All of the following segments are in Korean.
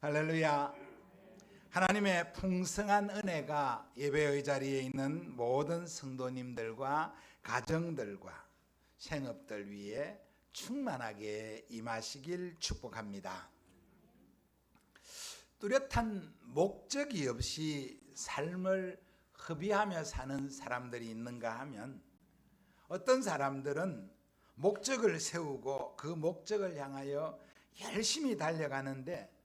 할렐루야. 하나님의 풍성한 은혜가 예배의 자리에 있는 모든 성도님들과 가정들과 생업들 위에 충만하게 임하시길 축복합니다. 뚜렷한 목적이 없이 삶을 허비하며 사는 사람들이 있는가 하면, 어떤 사람들은 목적을 세우고 그 목적을 향하여 열심히 달려가는데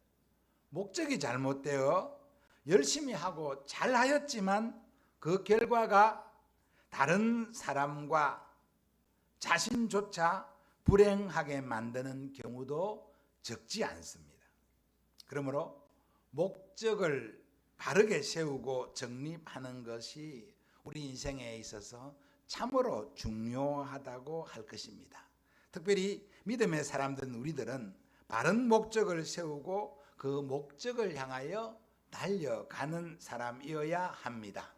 목적이 잘못되어 열심히 하고 잘하였지만 그 결과가 다른 사람과 자신조차 불행하게 만드는 경우도 적지 않습니다. 그러므로 목적을 바르게 세우고 정립하는 것이 우리 인생에 있어서 참으로 중요하다고 할 것입니다. 특별히 믿음의 사람들은, 우리들은 바른 목적을 세우고 그 목적을 향하여 달려가는 사람이어야 합니다.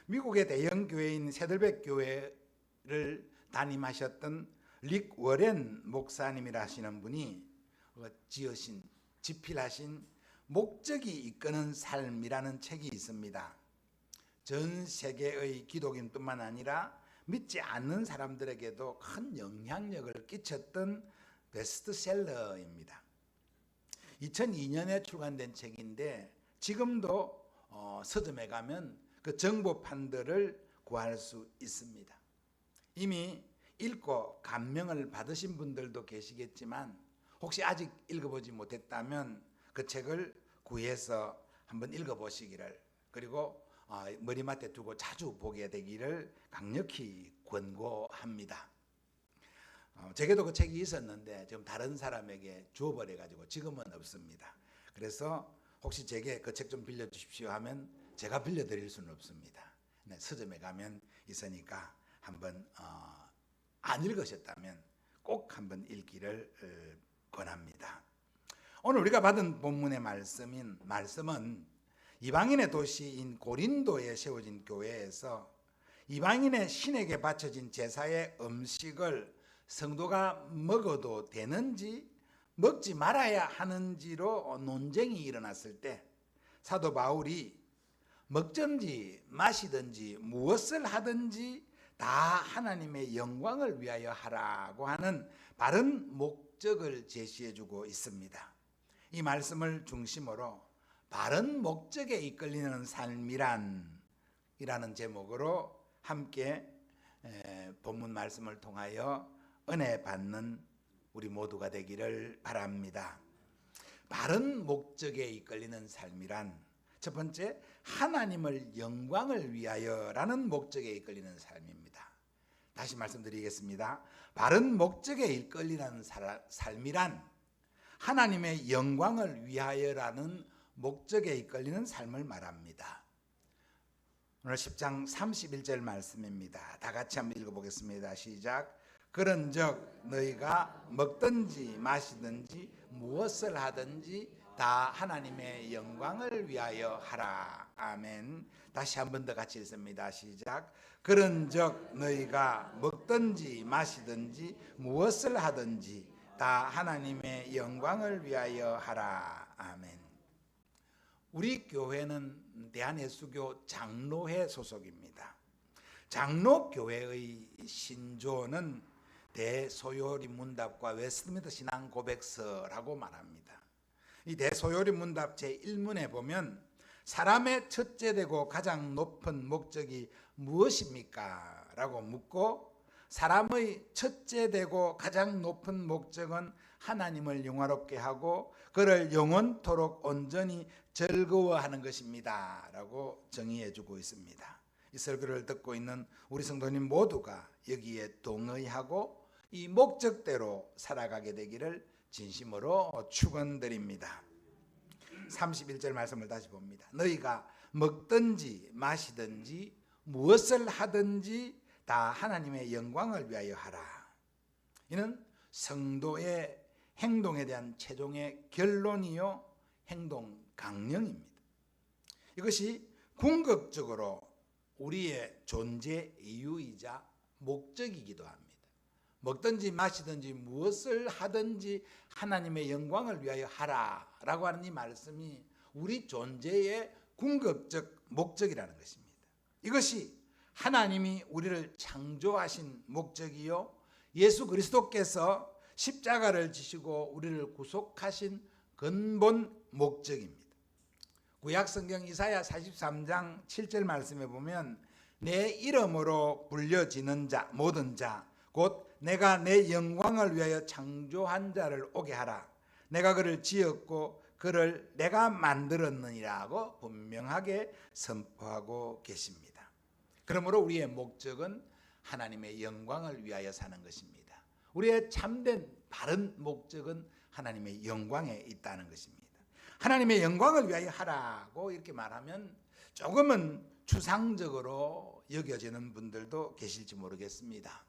미국의 대형 교회인 세들백 교회를 담임하셨던 릭 워렌 목사님이라 하시는 분이 집필하신 목적이 이끄는 삶이라는 책이 있습니다. 전 세계의 기독인뿐만 아니라 믿지 않는 사람들에게도 큰 영향력을 끼쳤던 베스트셀러입니다. 2002년에 출간된 책인데 지금도 서점에 가면 그 정보판들을 구할 수 있습니다. 이미 읽고 감명을 받으신 분들도 계시겠지만, 혹시 아직 읽어보지 못했다면 그 책을 구해서 한번 읽어보시기를, 그리고 머리맡에 두고 자주 보게 되기를 강력히 권고합니다. 제게도 그 책이 있었는데 지금 다른 사람에게 주어버려가지고 지금은 없습니다. 그래서 혹시 제게 그 책 좀 빌려주십시오 하면 제가 빌려드릴 수는 없습니다. 서점에 가면 있으니까 한번 안 읽으셨다면 꼭 한번 읽기를 권합니다. 오늘 우리가 받은 본문의 말씀은 이방인의 도시인 고린도에 세워진 교회에서 이방인의 신에게 바쳐진 제사의 음식을 성도가 먹어도 되는지 먹지 말아야 하는지로 논쟁이 일어났을 때, 사도 바울이 먹든지 마시든지 무엇을 하든지 다 하나님의 영광을 위하여 하라고 하는 바른 목적을 제시해주고 있습니다. 이 말씀을 중심으로 바른 목적에 이끌리는 삶이란 이라는 제목으로 함께 본문 말씀을 통하여 은혜 받는 우리 모두가 되기를 바랍니다. 바른 목적에 이끌리는 삶이란, 첫 번째, 하나님을 영광을 위하여라는 목적에 이끌리는 삶입니다. 다시 말씀드리겠습니다. 바른 목적에 이끌리는 삶이란 하나님의 영광을 위하여라는 목적에 이끌리는 삶을 말합니다. 오늘 10장 31절 말씀입니다. 다 같이 한번 읽어보겠습니다. 시작. 그런즉 너희가 먹든지 마시든지 무엇을 하든지 다 하나님의 영광을 위하여 하라. 아멘. 다시 한 번 더 같이 읽습니다. 시작. 그런즉 너희가 먹든지 마시든지 무엇을 하든지 다 하나님의 영광을 위하여 하라. 아멘. 우리 교회는 대한예수교 장로회 소속입니다. 장로교회의 신조는 대소요리 문답과 웨스트민스터 신앙 고백서라고 말합니다. 이 대소요리 문답 제1문에 보면 사람의 첫째되고 가장 높은 목적이 무엇입니까? 라고 묻고, 사람의 첫째되고 가장 높은 목적은 하나님을 영화롭게 하고 그를 영원토록 온전히 즐거워하는 것입니다 라고 정의해 주고 있습니다. 이 설교를 듣고 있는 우리 성도님 모두가 여기에 동의하고 이 목적대로 살아가게 되기를 진심으로 축원드립니다. 31절 말씀을 다시 봅니다. 너희가 먹든지 마시든지 무엇을 하든지 다 하나님의 영광을 위하여 하라. 이는 성도의 행동에 대한 최종의 결론이요 행동 강령입니다. 이것이 궁극적으로 우리의 존재 이유이자 목적이기도 합니다. 먹든지 마시든지 무엇을 하든지 하나님의 영광을 위하여 하라라고 하는 이 말씀이 우리 존재의 궁극적 목적이라는 것입니다. 이것이 하나님이 우리를 창조하신 목적이요, 예수 그리스도께서 십자가를 지시고 우리를 구속하신 근본 목적입니다. 구약 성경 이사야 43장 7절 말씀에 보면 내 이름으로 불려지는 자 모든 자 곧 내가 내 영광을 위하여 창조한 자를 오게 하라. 내가 그를 지었고 그를 내가 만들었느니라고 분명하게 선포하고 계십니다. 그러므로 우리의 목적은 하나님의 영광을 위하여 사는 것입니다. 우리의 참된 바른 목적은 하나님의 영광에 있다는 것입니다. 하나님의 영광을 위하여 하라고 이렇게 말하면 조금은 추상적으로 여겨지는 분들도 계실지 모르겠습니다.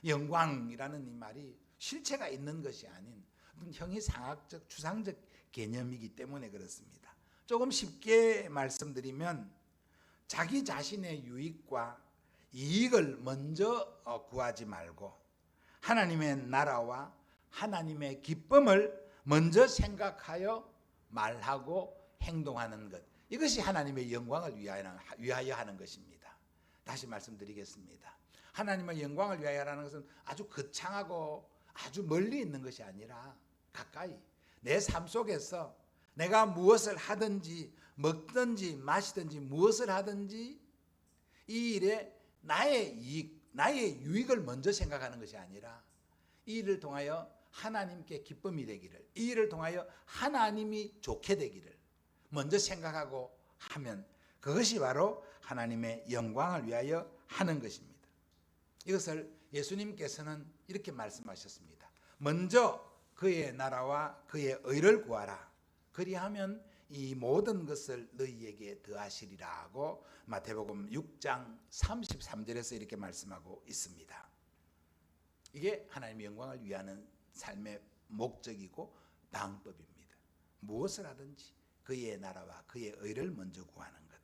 영광이라는 이 말이 실체가 있는 것이 아닌 형이상학적 추상적 개념이기 때문에 그렇습니다. 조금 쉽게 말씀드리면 자기 자신의 유익과 이익을 먼저 구하지 말고 하나님의 나라와 하나님의 기쁨을 먼저 생각하여 말하고 행동하는 것, 이것이 하나님의 영광을 위하여 하는 것입니다. 다시 말씀드리겠습니다. 하나님의 영광을 위하여 하는 것은 아주 거창하고 아주 멀리 있는 것이 아니라 가까이 내 삶 속에서 내가 무엇을 하든지 먹든지 마시든지 무엇을 하든지 이 일에 나의 이익, 나의 유익을 먼저 생각하는 것이 아니라 이 일을 통하여 하나님께 기쁨이 되기를, 이 일을 통하여 하나님이 좋게 되기를 먼저 생각하고 하면 그것이 바로 하나님의 영광을 위하여 하는 것입니다. 이것을 예수님께서는 이렇게 말씀하셨습니다. 먼저 그의 나라와 그의 의를 구하라. 그리하면 이 모든 것을 너희에게 더하시리라고 마태복음 6장 33절에서 이렇게 말씀하고 있습니다. 이게 하나님의 영광을 위하는 삶의 목적이고 방법입니다. 무엇을 하든지 그의 나라와 그의 의를 먼저 구하는 것.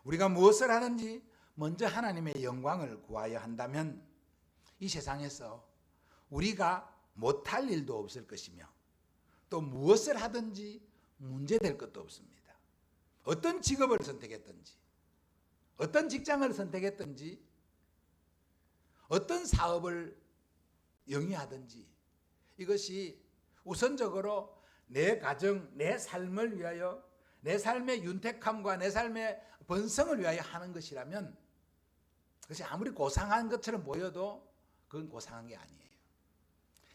우리가 무엇을 하든지 먼저 하나님의 영광을 구하여 한다면 이 세상에서 우리가 못할 일도 없을 것이며 또 무엇을 하든지 문제될 것도 없습니다. 어떤 직업을 선택했든지 어떤 직장을 선택했든지 어떤 사업을 영위하든지 이것이 우선적으로 내 가정, 내 삶을 위하여 내 삶의 윤택함과 내 삶의 번성을 위하여 하는 것이라면 그것이 아무리 고상한 것처럼 보여도 그건 고상한 게 아니에요.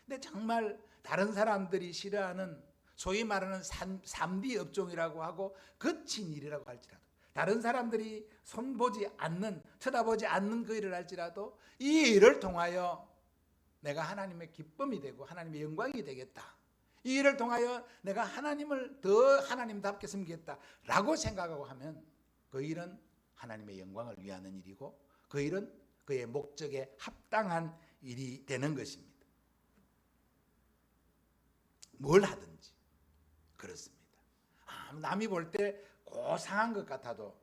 근데 정말 다른 사람들이 싫어하는 소위 말하는 3D 업종이라고 하고 거친 일이라고 할지라도 다른 사람들이 손보지 않는, 쳐다보지 않는 그 일을 할지라도 이 일을 통하여 내가 하나님의 기쁨이 되고 하나님의 영광이 되겠다. 이 일을 통하여 내가 하나님을 더 하나님답게 섬기겠다라고 생각하고 하면 그 일은 하나님의 영광을 위하는 일이고 그 일은 그의 목적에 합당한 일이 되는 것입니다. 뭘 하든지 그렇습니다. 남이 볼 때 고상한 것 같아도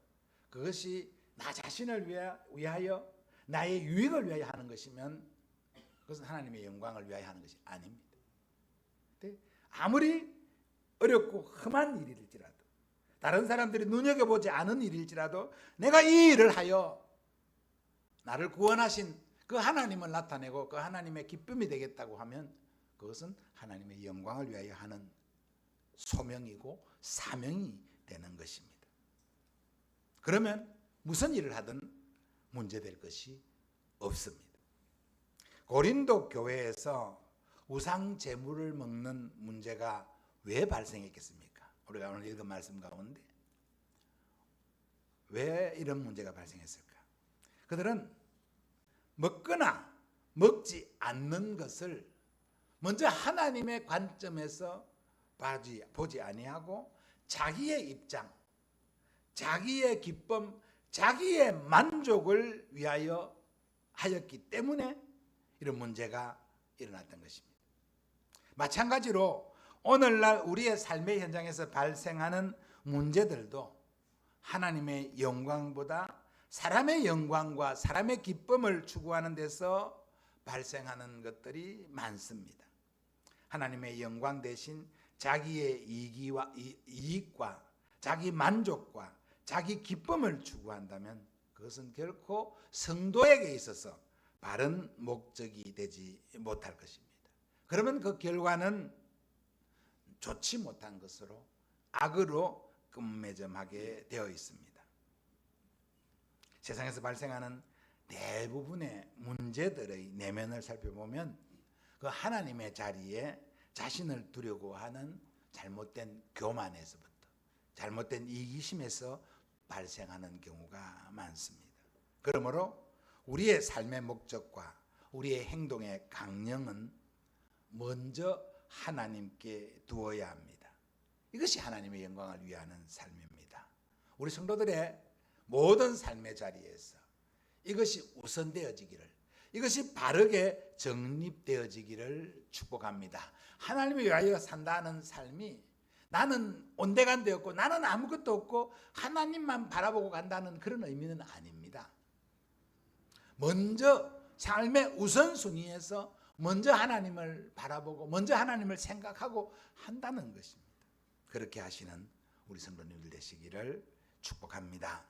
그것이 나 자신을 위하여 나의 유익을 위하여 하는 것이면 그것은 하나님의 영광을 위하여 하는 것이 아닙니다. 아무리 어렵고 험한 일일지라도 다른 사람들이 눈여겨보지 않은 일일지라도 내가 이 일을 하여 나를 구원하신 그 하나님을 나타내고 그 하나님의 기쁨이 되겠다고 하면 그것은 하나님의 영광을 위하여 하는 소명이고 사명이 되는 것입니다. 그러면 무슨 일을 하든 문제될 것이 없습니다. 고린도 교회에서 우상 제물을 먹는 문제가 왜 발생했겠습니까? 우리가 오늘 읽은 말씀 가운데 왜 이런 문제가 발생했을까? 그들은 먹거나 먹지 않는 것을 먼저 하나님의 관점에서 보지 아니하고 자기의 입장, 자기의 기쁨, 자기의 만족을 위하여 하였기 때문에 이런 문제가 일어났던 것입니다. 마찬가지로 오늘날 우리의 삶의 현장에서 발생하는 문제들도 하나님의 영광보다 사람의 영광과 사람의 기쁨을 추구하는 데서 발생하는 것들이 많습니다. 하나님의 영광 대신 자기의 이익과 자기 만족과 자기 기쁨을 추구한다면 그것은 결코 성도에게 있어서 바른 목적이 되지 못할 것입니다. 그러면 그 결과는 좋지 못한 것으로 악으로 끝맺음하게 되어 있습니다. 세상에서 발생하는 대부분의 문제들의 내면을 살펴보면 그 하나님의 자리에 자신을 두려고 하는 잘못된 교만에서부터 잘못된 이기심에서 발생하는 경우가 많습니다. 그러므로 우리의 삶의 목적과 우리의 행동의 강령은 먼저 하나님께 두어야 합니다. 이것이 하나님의 영광을 위하는 삶입니다. 우리 성도들의 모든 삶의 자리에서 이것이 우선되어지기를, 이것이 바르게 정립되어지기를 축복합니다. 하나님을 위하여 산다는 삶이 나는 온데간데 없고 나는 아무것도 없고 하나님만 바라보고 간다는 그런 의미는 아닙니다. 먼저 삶의 우선순위에서 먼저 하나님을 바라보고 먼저 하나님을 생각하고 한다는 것입니다. 그렇게 하시는 우리 성도님들 되시기를 축복합니다.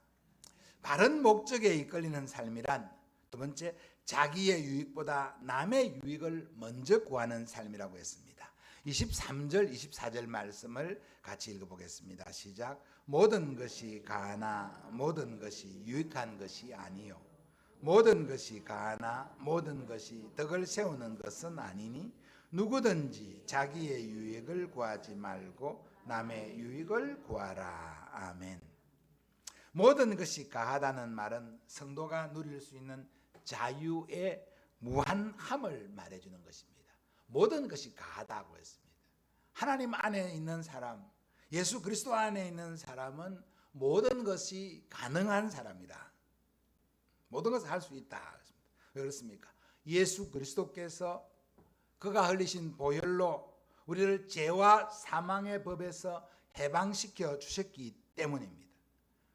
바른 목적에 이끌리는 삶이란 두 번째, 자기의 유익보다 남의 유익을 먼저 구하는 삶이라고 했습니다. 23절, 24절 말씀을 같이 읽어보겠습니다. 시작. 모든 것이 가하나 모든 것이 유익한 것이 아니요 모든 것이 가하나 모든 것이 덕을 세우는 것은 아니니 누구든지 자기의 유익을 구하지 말고 남의 유익을 구하라. 아멘. 모든 것이 가하다는 말은 성도가 누릴 수 있는 자유의 무한함을 말해주는 것입니다. 모든 것이 가하다고 했습니다. 하나님 안에 있는 사람, 예수 그리스도 안에 있는 사람은 모든 것이 가능한 사람이다. 모든 것을 할 수 있다. 왜 그렇습니까? 예수 그리스도께서 그가 흘리신 보혈로 우리를 죄와 사망의 법에서 해방시켜 주셨기 때문입니다.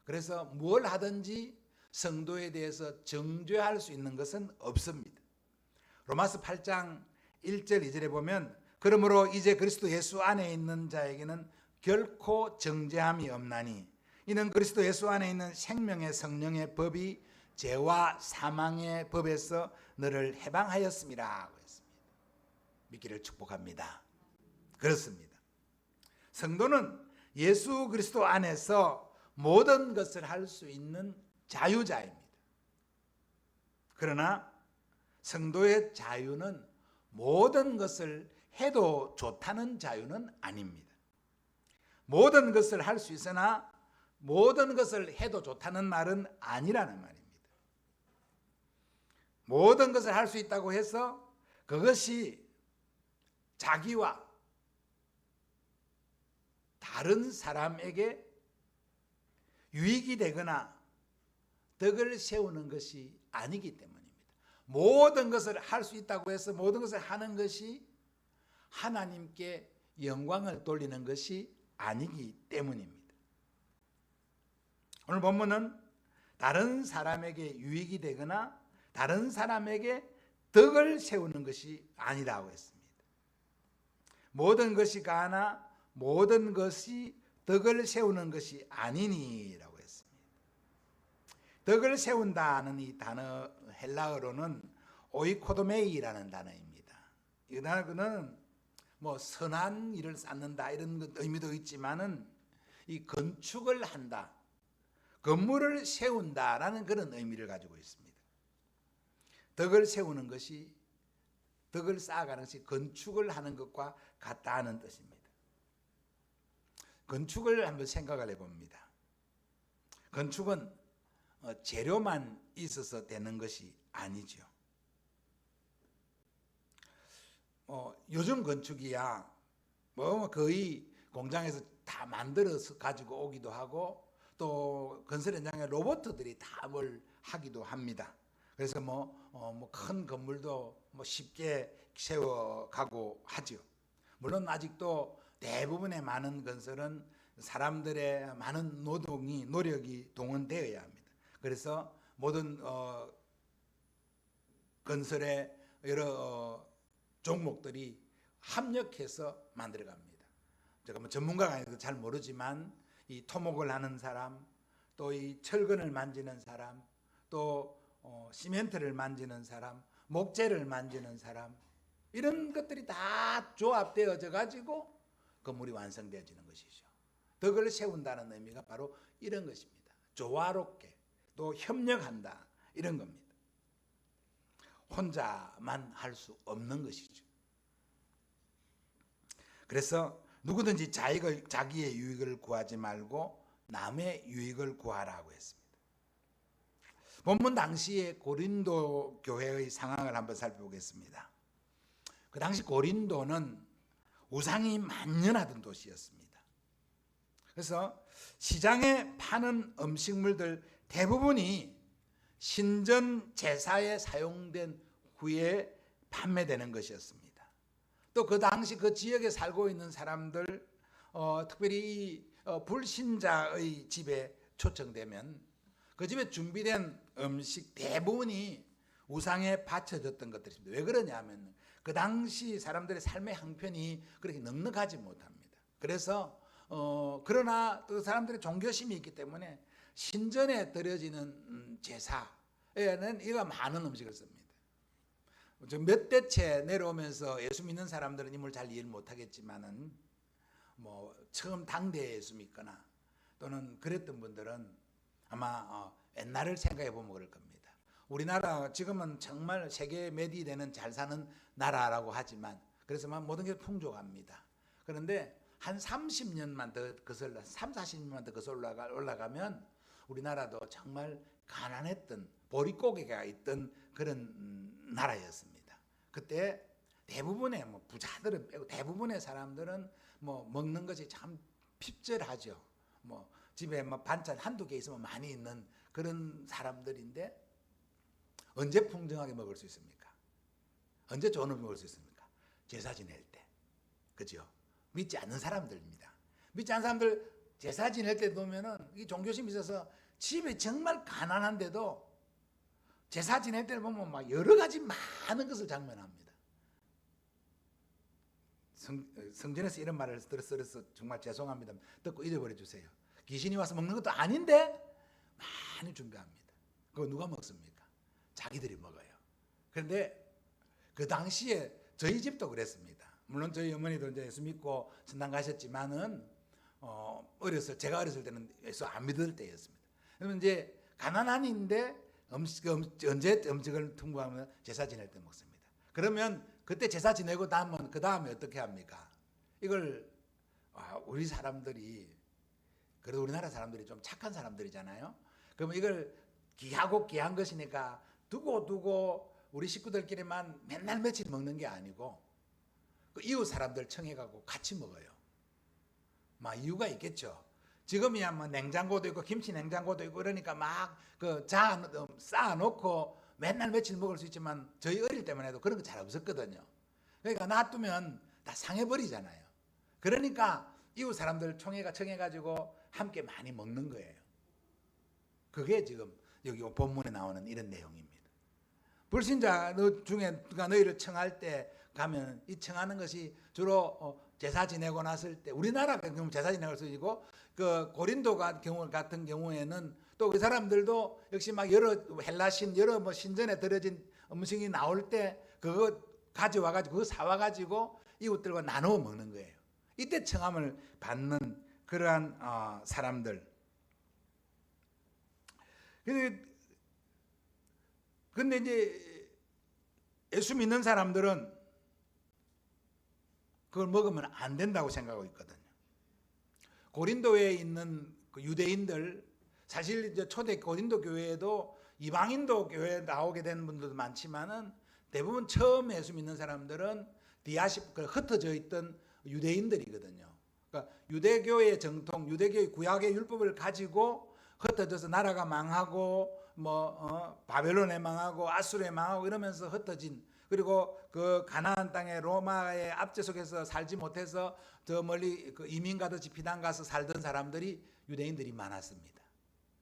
그래서 뭘 하든지 성도에 대해서 정죄할 수 있는 것은 없습니다. 로마서 8장 1절 2절에 보면 그러므로 이제 그리스도 예수 안에 있는 자에게는 결코 정죄함이 없나니 이는 그리스도 예수 안에 있는 생명의 성령의 법이 죄와 사망의 법에서 너를 해방하였음이라 했습니다. 믿기를 축복합니다. 그렇습니다. 성도는 예수 그리스도 안에서 모든 것을 할 수 있는 자유자입니다. 그러나 성도의 자유는 모든 것을 해도 좋다는 자유는 아닙니다. 모든 것을 할 수 있으나 모든 것을 해도 좋다는 말은 아니라는 말입니다. 모든 것을 할 수 있다고 해서 그것이 자기와 다른 사람에게 유익이 되거나 덕을 세우는 것이 아니기 때문입니다. 모든 것을 할 수 있다고 해서 모든 것을 하는 것이 하나님께 영광을 돌리는 것이 아니기 때문입니다. 오늘 본문은 다른 사람에게 유익이 되거나 다른 사람에게 덕을 세우는 것이 아니라고 했습니다. 모든 것이 가하나 모든 것이 덕을 세우는 것이 아니니라고 했습니다. 덕을 세운다는 이 단어 헬라어로는 오이코도메이라는 단어입니다. 이 단어는 뭐 선한 일을 쌓는다 이런 의미도 있지만은 이 건축을 한다, 건물을 세운다라는 그런 의미를 가지고 있습니다. 덕을 세우는 것이 덕을 쌓아가는 것이 건축을 하는 것과 같다는 뜻입니다. 건축을 한번 생각을 해봅니다. 건축은 재료만 있어서 되는 것이 아니죠. 요즘 건축이야 뭐 거의 공장에서 다 만들어서 가지고 오기도 하고 또 건설 현장에 로봇들이 다 뭘 하기도 합니다. 그래서 큰 건물도 쉽게 세워가고 하죠. 물론 아직도 대부분의 많은 건설은 사람들의 많은 노력이 동원되어야 합니다. 그래서 모든 건설의 여러 종목들이 합력해서 만들어갑니다. 제가 뭐 전문가가 아니라서 잘 모르지만 이 토목을 하는 사람, 또 이 철근을 만지는 사람, 또 시멘트를 만지는 사람, 목재를 만지는 사람, 이런 것들이 다 조합되어져 가지고 건물이 완성되어지는 것이죠. 덕을 세운다는 의미가 바로 이런 것입니다. 조화롭게 또 협력한다, 이런 겁니다. 혼자만 할 수 없는 것이죠. 그래서 누구든지 자기의 유익을 구하지 말고 남의 유익을 구하라고 했습니다. 본문 당시에 고린도 교회의 상황을 한번 살펴보겠습니다. 그 당시 고린도는 우상이 만연하던 도시였습니다. 그래서 시장에 파는 음식물들 대부분이 신전 제사에 사용된 후에 판매되는 것이었습니다. 또 그 당시 그 지역에 살고 있는 사람들, 특별히 불신자의 집에 초청되면 그 집에 준비된 음식 대부분이 우상에 바쳐졌던 것들입니다. 왜 그러냐면 그 당시 사람들의 삶의 형편이 그렇게 넉넉하지 못합니다. 그래서 그러나 그 사람들의 종교심이 있기 때문에 신전에 드려지는 제사에는 이가 많은 음식을 씁니다. 몇 대째 내려오면서 예수 믿는 사람들은 이걸 잘 이해를 못하겠지만은 뭐 처음 당대에 예수 믿거나 또는 그랬던 분들은 아마 옛날을 생각해 보면 그럴 겁니다. 우리나라 지금은 정말 세계 med이 되는 잘 사는 나라라고 하지만 그래서 모든 게 풍족합니다. 그런데 한 30년만 더 거슬러 40년만 더 거슬러 올라가면 우리나라도 정말 가난했던 보릿고개가 있던 그런 나라였습니다. 그때 대부분의 부자들은 빼고 대부분의 사람들은 먹는 것이 참 핍절하죠. 집에 반찬 한두 개 있으면 많이 있는 그런 사람들인데 언제 풍성하게 먹을 수 있습니까? 언제 좋은 음식 먹을 수 있습니까? 제사 지낼 때. 그죠? 믿지 않는 사람들입니다. 믿지 않는 사람들 제사 지낼 때 보면은 이 종교심이 있어서 집에 정말 가난한데도 제사 지낼 때 보면 막 여러 가지 많은 것을 장만합니다. 성전에서 이런 말을 들어서 정말 죄송합니다. 듣고 잊어버려 주세요. 귀신이 와서 먹는 것도 아닌데 많이 준비합니다. 그거 누가 먹습니까? 자기들이 먹어요. 그런데 그 당시에 저희 집도 그랬습니다. 물론 저희 어머니도 이제 예수 믿고 천당 가셨지만은 제가 어렸을 때는 예수 안 믿을 때였습니다. 그러면 이제 가난한인데 언제 음식을 통보하면 제사 지낼 때 먹습니다. 그러면 그때 제사 지내고 나면 그 다음에 어떻게 합니까? 이걸 우리 사람들이 그래도 우리나라 사람들이 좀 착한 사람들이잖아요. 그러면 이걸 귀하고 귀한 것이니까 두고 우리 식구들끼리만 맨날 며칠 먹는 게 아니고 그 이웃 사람들 청해가고 같이 먹어요. 이유가 있겠죠. 지금이야 냉장고도 있고 김치 냉장고도 있고 그러니까 막 쌓아놓고 맨날 며칠 먹을 수 있지만 저희 어릴 때만 해도 그런 거 잘 없었거든요. 그러니까 놔두면 다 상해버리잖아요. 그러니까 이웃 사람들 청해가지고 함께 많이 먹는 거예요. 그게 지금 여기 본문에 나오는 이런 내용입니다. 불신자 중에 누가 너희를 청할 때 가면 이 청하는 것이 주로 제사 지내고 났을 때 우리나라 경우 제사 지내고 쓰이고 그 고린도 같은 경우에는 또 그 사람들도 역시 막 여러 헬라신 여러 신전에 들어진 음식이 나올 때 그거 가져와가지고 그거 사와가지고 이웃들과 나누어 먹는 거예요. 이때 청함을 받는 그러한 사람들. 근데 이제 예수 믿는 사람들은 그걸 먹으면 안 된다고 생각하고 있거든요. 고린도에 있는 그 유대인들, 사실 이제 초대 고린도 교회에도 이방인도 교회에 나오게 된 분들도 많지만은 대부분 처음 예수 믿는 사람들은 흩어져 있던 유대인들이거든요. 그러니까 유대교의 정통, 유대교의 구약의 율법을 가지고 흩어져서 나라가 망하고 바벨론에 망하고 아수르에 망하고 이러면서 흩어진, 그리고 그 가나안 땅에 로마의 압제 속에서 살지 못해서 저 멀리 그 이민 가듯이 피난 가서 살던 사람들이 유대인들이 많았습니다.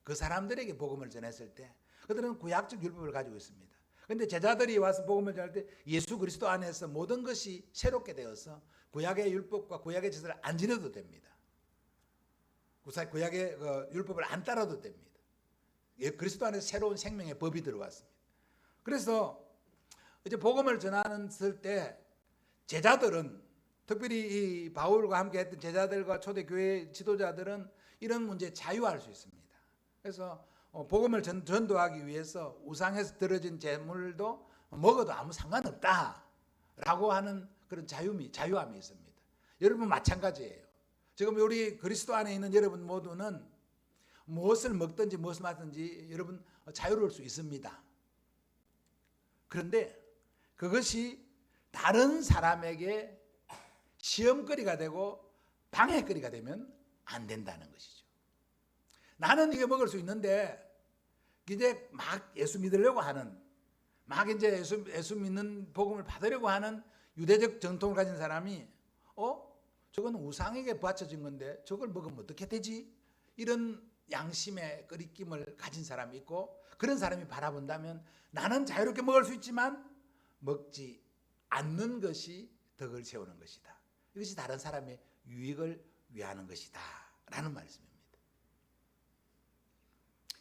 그 사람들에게 복음을 전했을 때 그들은 구약적 율법을 가지고 있습니다. 근데 제자들이 와서 복음을 전할 때 예수 그리스도 안에서 모든 것이 새롭게 되어서 구약의 율법과 구약의 제사를 안 지내도 됩니다. 구약의 율법을 안 따라도 됩니다. 그리스도 안에서 새로운 생명의 법이 들어왔습니다. 그래서 이제 복음을 전하는 때 제자들은, 특별히 이 바울과 함께 했던 제자들과 초대교회 지도자들은 이런 문제에 자유할 수 있습니다. 그래서 복음을 전도하기 위해서 우상에서 들어진 제물도 먹어도 아무 상관없다라고 하는 그런 자유함이 있습니다. 여러분 마찬가지예요. 지금 우리 그리스도 안에 있는 여러분 모두는 무엇을 먹든지 무엇을 마든지 여러분 자유로울 수 있습니다. 그런데 그것이 다른 사람에게 시험거리가 되고 방해거리가 되면 안 된다는 것이죠. 나는 이게 먹을 수 있는데 이제 막 예수 믿으려고 하는, 막 이제 예수 믿는 복음을 받으려고 하는 유대적 정통을 가진 사람이 저건 우상에게 바쳐진 건데 저걸 먹으면 어떻게 되지? 이런 양심의 끄리낌을 가진 사람이 있고, 그런 사람이 바라본다면 나는 자유롭게 먹을 수 있지만 먹지 않는 것이 덕을 세우는 것이다. 이것이 다른 사람의 유익을 위하는 것이다 라는 말씀입니다.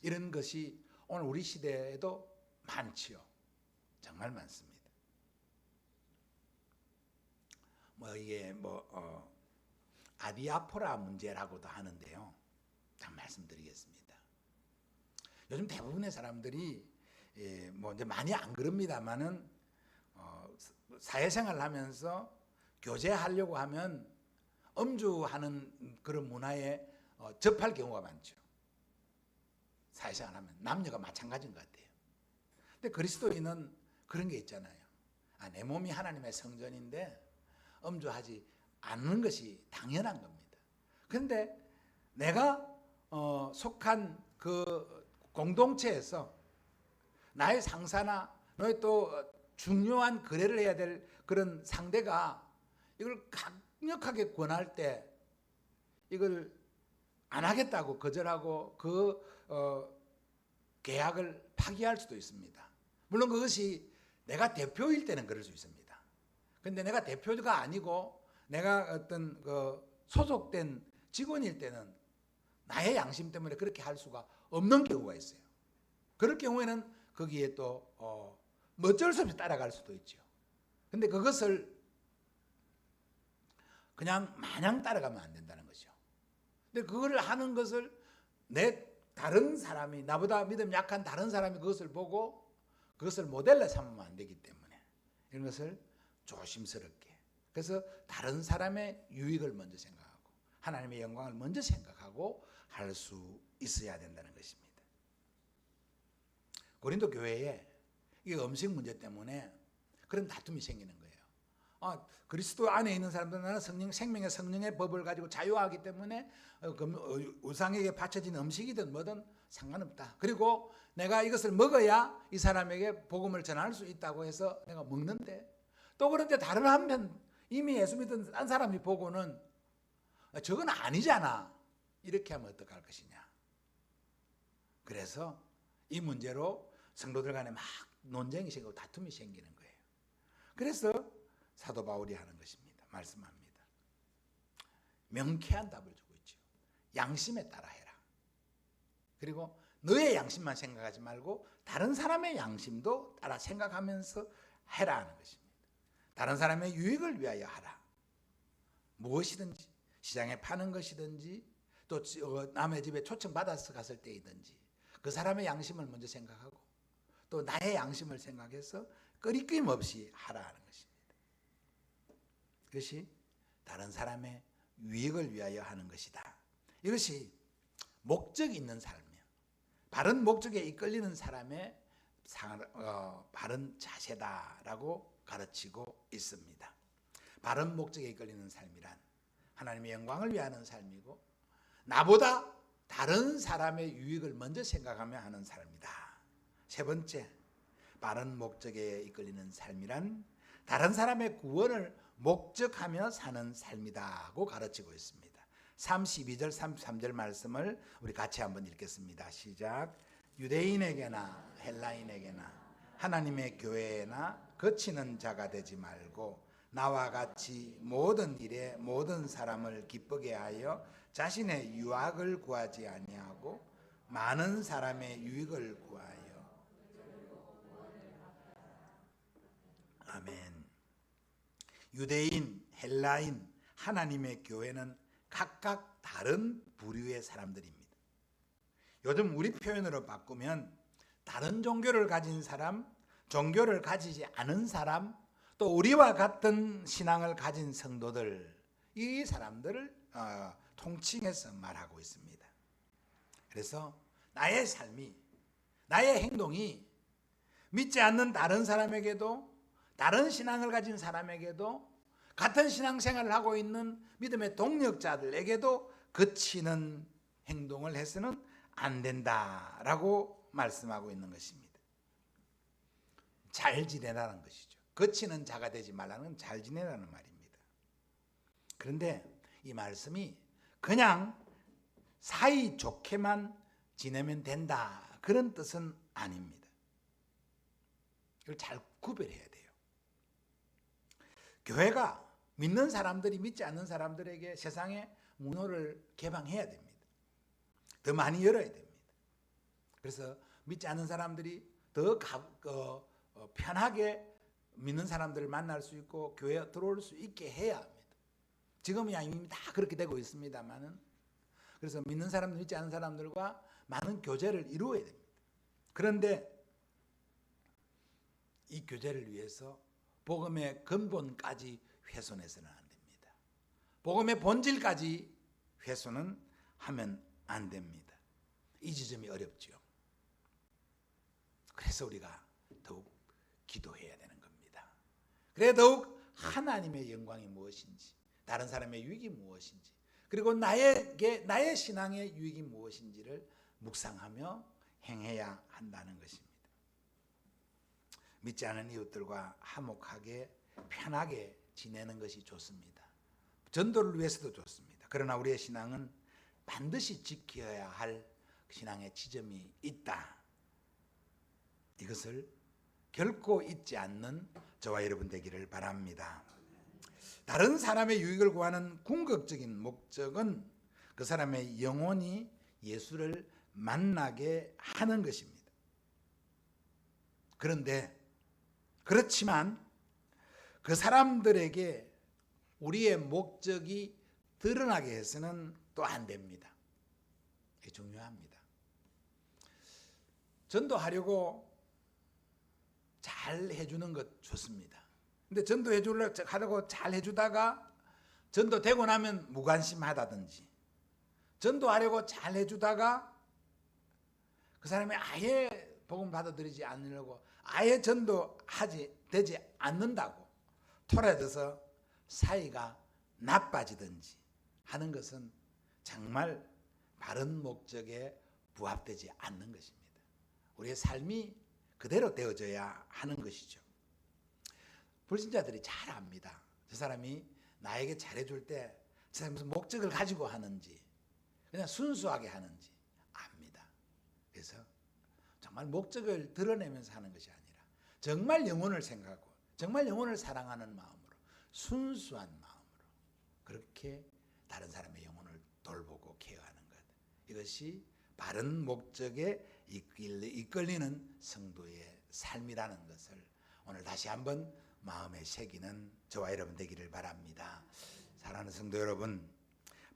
이런 것이 오늘 우리 시대에도 많지요. 정말 많습니다. 이게 아디아포라 문제라고도 하는데요. 참 말씀드리겠습니다. 요즘 대부분의 사람들이 이제 많이 안 그럽니다만은 사회생활을 하면서 교제하려고 하면 음주하는 그런 문화에 접할 경우가 많죠. 사회생활 하면 남녀가 마찬가지인 것 같아요. 근데 그리스도인은 그런 게 있잖아요. 내 몸이 하나님의 성전인데 음주하지 않는 것이 당연한 겁니다. 그런데 내가 속한 그 공동체에서 나의 상사나 너의 또 중요한 거래를 해야 될 그런 상대가 이걸 강력하게 권할 때 이걸 안 하겠다고 거절하고 그 계약을 파기할 수도 있습니다. 물론 그것이 내가 대표일 때는 그럴 수 있습니다. 그런데 내가 대표가 아니고 내가 어떤 소속된 직원일 때는 나의 양심 때문에 그렇게 할 수가 없는 경우가 있어요. 그럴 경우에는 거기에 또 어쩔 수 없이 따라갈 수도 있죠. 근데 그것을 그냥 마냥 따라가면 안 된다는 거죠. 근데 그걸 하는 것을 다른 사람이, 나보다 믿음 약한 다른 사람이 그것을 보고 그것을 모델로 삼으면 안 되기 때문에 이런 것을 조심스럽게, 그래서 다른 사람의 유익을 먼저 생각하고 하나님의 영광을 먼저 생각하고 할 수 있어야 된다는 것입니다. 고린도 교회에 이 음식 문제 때문에 그런 다툼이 생기는 거예요. 그리스도 안에 있는 사람들은 나는 생명의 성령의 법을 가지고 자유하기 때문에 우상에게 바쳐진 음식이든 뭐든 상관없다. 그리고 내가 이것을 먹어야 이 사람에게 복음을 전할 수 있다고 해서 내가 먹는데, 또 그런데 다른 한편 이미 예수 믿은 딴 사람이 보고는 저건 아니잖아, 이렇게 하면 어떡할 것이냐. 그래서 이 문제로 성도들 간에 막 논쟁이 생기고 다툼이 생기는 거예요. 그래서 사도 바울이 하는 것입니다. 말씀합니다. 명쾌한 답을 주고 있죠. 양심에 따라 해라. 그리고 너의 양심만 생각하지 말고 다른 사람의 양심도 따라 생각하면서 해라 하는 것입니다. 다른 사람의 유익을 위하여 하라. 무엇이든지, 시장에 파는 것이든지 또 남의 집에 초청받아서 갔을 때이든지 그 사람의 양심을 먼저 생각하고 또 나의 양심을 생각해서 꺼리낌 없이 하라 하는 것입니다. 그것이 다른 사람의 유익을 위하여 하는 것이다. 이것이 목적이 있는 삶이에요. 바른 목적에 이끌리는 사람의 바른 자세다라고 가르치고 있습니다. 바른 목적에 이끌리는 삶이란 하나님의 영광을 위하는 삶이고 나보다 다른 사람의 유익을 먼저 생각하며 하는 삶이다. 세 번째, 바른 목적에 이끌리는 삶이란 다른 사람의 구원을 목적하며 사는 삶이다고 가르치고 있습니다. 32절 33절 말씀을 우리 같이 한번 읽겠습니다. 시작. 유대인에게나 헬라인에게나 하나님의 교회나 거치는 자가 되지 말고 나와 같이 모든 일에 모든 사람을 기쁘게 하여 자신의 유익을 구하지 아니하고 많은 사람의 유익을 구하여. 아멘. 유대인, 헬라인, 하나님의 교회는 각각 다른 부류의 사람들입니다. 요즘 우리 표현으로 바꾸면 다른 종교를 가진 사람, 종교를 가지지 않은 사람, 또 우리와 같은 신앙을 가진 성도들, 이 사람들을 통칭해서 말하고 있습니다. 그래서 나의 삶이, 나의 행동이 믿지 않는 다른 사람에게도, 다른 신앙을 가진 사람에게도, 같은 신앙생활을 하고 있는 믿음의 동력자들에게도 그치는 행동을 해서는 안 된다라고 말씀하고 있는 것입니다. 잘 지내라는 것이죠. 거치는 자가 되지 말라는 잘 지내라는 말입니다. 그런데 이 말씀이 그냥 사이 좋게만 지내면 된다 그런 뜻은 아닙니다. 이걸 잘 구별해야 돼요. 교회가 믿는 사람들이 믿지 않는 사람들에게 세상의 문호를 개방해야 됩니다. 더 많이 열어야 됩니다. 그래서 믿지 않는 사람들이 더 편하게 믿는 사람들을 만날 수 있고 교회에 들어올 수 있게 해야 합니다. 지금이야 이미 다 그렇게 되고 있습니다만은, 그래서 믿는 사람들, 믿지 않는 사람들과 많은 교제를 이루어야 됩니다. 그런데 이 교제를 위해서 복음의 근본까지 훼손해서는 안 됩니다. 복음의 본질까지 훼손은 하면 안 됩니다. 이 지점이 어렵죠. 그래서 우리가 더욱 기도해야 되는 겁니다. 그래 더욱 하나님의 영광이 무엇인지, 다른 사람의 유익이 무엇인지, 그리고 나의 신앙의 유익이 무엇인지를 묵상하며 행해야 한다는 것입니다. 믿지 않은 이웃들과 화목하게 편하게 지내는 것이 좋습니다. 전도를 위해서도 좋습니다. 그러나 우리의 신앙은 반드시 지켜야 할 신앙의 지점이 있다. 이것을 결코 잊지 않는 저와 여러분 되기를 바랍니다. 다른 사람의 유익을 구하는 궁극적인 목적은 그 사람의 영혼이 예수를 만나게 하는 것입니다. 그렇지만 그 사람들에게 우리의 목적이 드러나게 해서는 또 안 됩니다. 이게 중요합니다. 전도하려고 잘 해주는 것 좋습니다. 근데 전도하려고 잘 해주다가 전도되고 나면 무관심하다든지, 전도하려고 잘 해주다가 그 사람이 아예 복음 받아들이지 않으려고 아예 되지 않는다고 토라져서 사이가 나빠지든지 하는 것은 정말 바른 목적에 부합되지 않는 것입니다. 우리의 삶이 그대로 되어져야 하는 것이죠. 불신자들이 잘 압니다. 저 사람이 나에게 잘해줄 때 저 사람이 무슨 목적을 가지고 하는지, 그냥 순수하게 하는지 압니다. 그래서 정말 목적을 드러내면서 하는 것이 아니라 정말 영혼을 생각하고 정말 영혼을 사랑하는 마음으로, 순수한 마음으로 그렇게 다른 사람의 영혼을 돌보고 케어하는 것, 이것이 바른 목적에 이끌리는 성도의 삶이라는 것을 오늘 다시 한번 마음에 새기는 저와 여러분 되기를 바랍니다. 사랑하는 성도 여러분,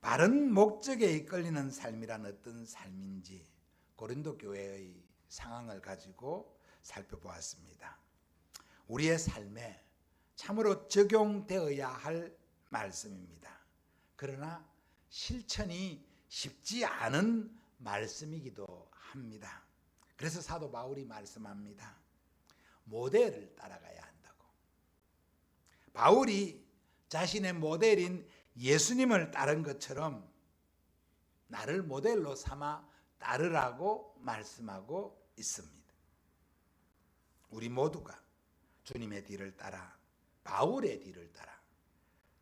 바른 목적에 이끌리는 삶이란 어떤 삶인지 고린도 교회의 상황을 가지고 살펴보았습니다. 우리의 삶에 참으로 적용되어야 할 말씀입니다. 그러나 실천이 쉽지 않은 말씀이기도 합니다. 그래서 사도 바울이 말씀합니다. 모델을 따라가야 한다고. 바울이 자신의 모델인 예수님을 따른 것처럼 나를 모델로 삼아 따르라고 말씀하고 있습니다. 우리 모두가 주님의 뒤를 따라, 바울의 뒤를 따라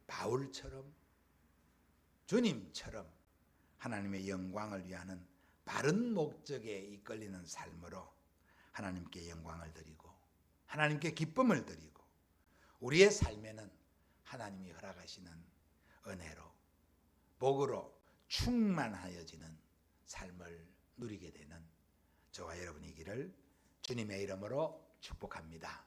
바울처럼, 주님처럼 하나님의 영광을 위하는 바른 목적에 이끌리는 삶으로 하나님께 영광을 드리고 하나님께 기쁨을 드리고 우리의 삶에는 하나님이 허락하시는 은혜로 복으로 충만하여지는 삶을 누리게 되는 저와 여러분이기를 주님의 이름으로 축복합니다.